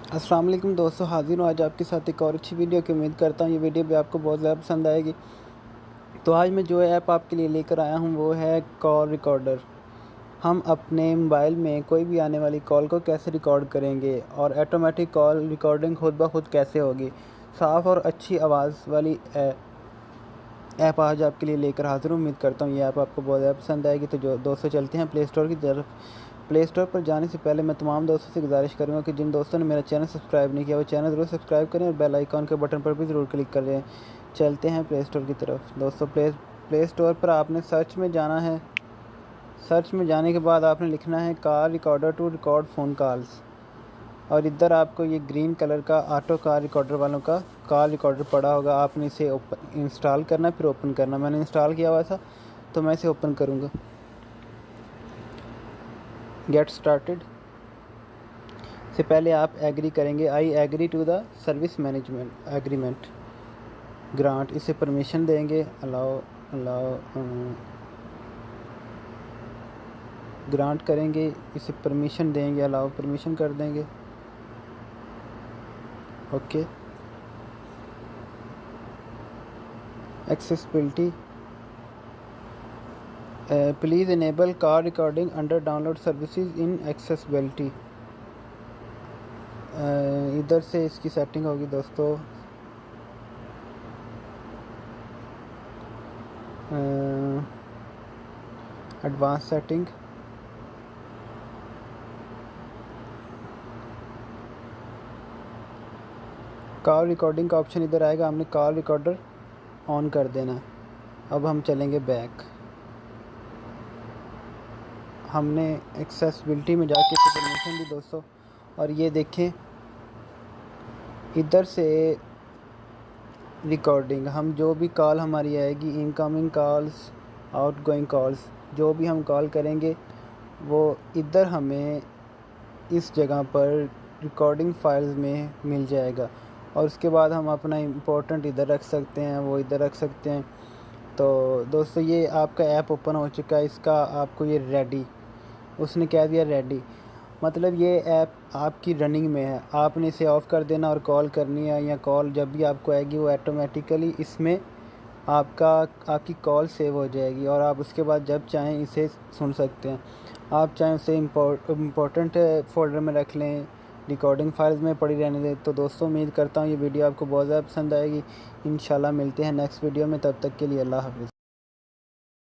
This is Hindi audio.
अस्सलाम वालेकुम दोस्तों, हाज़िर हूँ आज आपके साथ एक और अच्छी वीडियो की। उम्मीद करता हूँ ये वीडियो भी आपको बहुत ज़्यादा पसंद आएगी। तो आज मैं जो ऐप आपके लिए लेकर आया हूँ वो है कॉल रिकॉर्डर। हम अपने मोबाइल में कोई भी आने वाली कॉल को कैसे रिकॉर्ड करेंगे और ऑटोमेटिक कॉल रिकॉर्डिंग खुद ब खुद कैसे होगी। साफ़ और अच्छी आवाज़ वाली ऐप आज आपके लिए लेकर हाज़िर हूँ। उम्मीद करता हूँ ये ऐप आपको बहुत ज़्यादा पसंद आएगी। तो जो दोस्तों चलते हैं प्ले स्टोर की तरफ। प्ले स्टोर पर जाने से पहले मैं तमाम दोस्तों से गुजारिश करूँगा कि जिन दोस्तों ने मेरा चैनल सब्सक्राइब नहीं किया वो चैनल ज़रूर सब्सक्राइब करें और बेल आइकॉन के बटन पर भी ज़रूर क्लिक कर दें। चलते हैं प्ले स्टोर की तरफ। दोस्तों प्ले स्टोर पर आपने सर्च में जाना है। सर्च में जाने के बाद आपने लिखना है car recorder to record phone calls, और इधर आपको ये ग्रीन कलर का ऑटो कार रिकॉर्डर वालों का कार रिकॉर्डर पड़ा होगा। आपने इसे इंस्टॉल करना, फिर ओपन करना। मैंने इंस्टॉल किया हुआ था तो मैं इसे ओपन करूँगा। गेट स्टार्टेड से पहले आप एग्री करेंगे। I agree to the service management agreement grant, इसे परमिशन देंगे। अलाउ अलाउ ग्रांट करेंगे, इसे परमिशन देंगे, अलाउ परमिशन कर देंगे। Okay. Accessibility, please enable car recording under download services in accessibility. इधर से इसकी सेटिंग होगी दोस्तों। एडवांस सेटिंग, कॉल रिकॉर्डिंग का ऑप्शन इधर आएगा। हमने कॉल रिकॉर्डर ऑन कर देना है। अब हम चलेंगे बैक। हमने एक्सेसिबिलिटी में जाके परमिशन दी दोस्तों, और ये देखें इधर से रिकॉर्डिंग, हम जो भी कॉल हमारी आएगी, इनकमिंग कॉल्स, आउटगोइंग कॉल्स, जो भी हम कॉल करेंगे वो इधर हमें इस जगह पर रिकॉर्डिंग फाइल्स में मिल जाएगा। और उसके बाद हम अपना इम्पोर्टेंट इधर रख सकते हैं, वो इधर रख सकते हैं। तो दोस्तों ये आपका ऐप ओपन हो चुका है। इसका आपको ये रेडी, उसने कह दिया रेडी, मतलब ये ऐप आपकी रनिंग में है। आपने इसे ऑफ़ कर देना और कॉल करनी है, या कॉल जब भी आपको आएगी वो ऑटोमेटिकली इसमें आपकी कॉल सेव हो जाएगी और आप उसके बाद जब चाहें इसे सुन सकते हैं। आप चाहें उसे इम्पोर्टेंट फ़ोल्डर में रख लें, रिकॉर्डिंग फाइल्स में पड़ी रहने दें। तो दोस्तों उम्मीद करता हूँ ये वीडियो आपको बहुत ज़्यादा पसंद आएगी। इंशाल्लाह मिलते हैं नेक्स्ट वीडियो में, तब तक के लिए अल्लाह हाफ़िज़।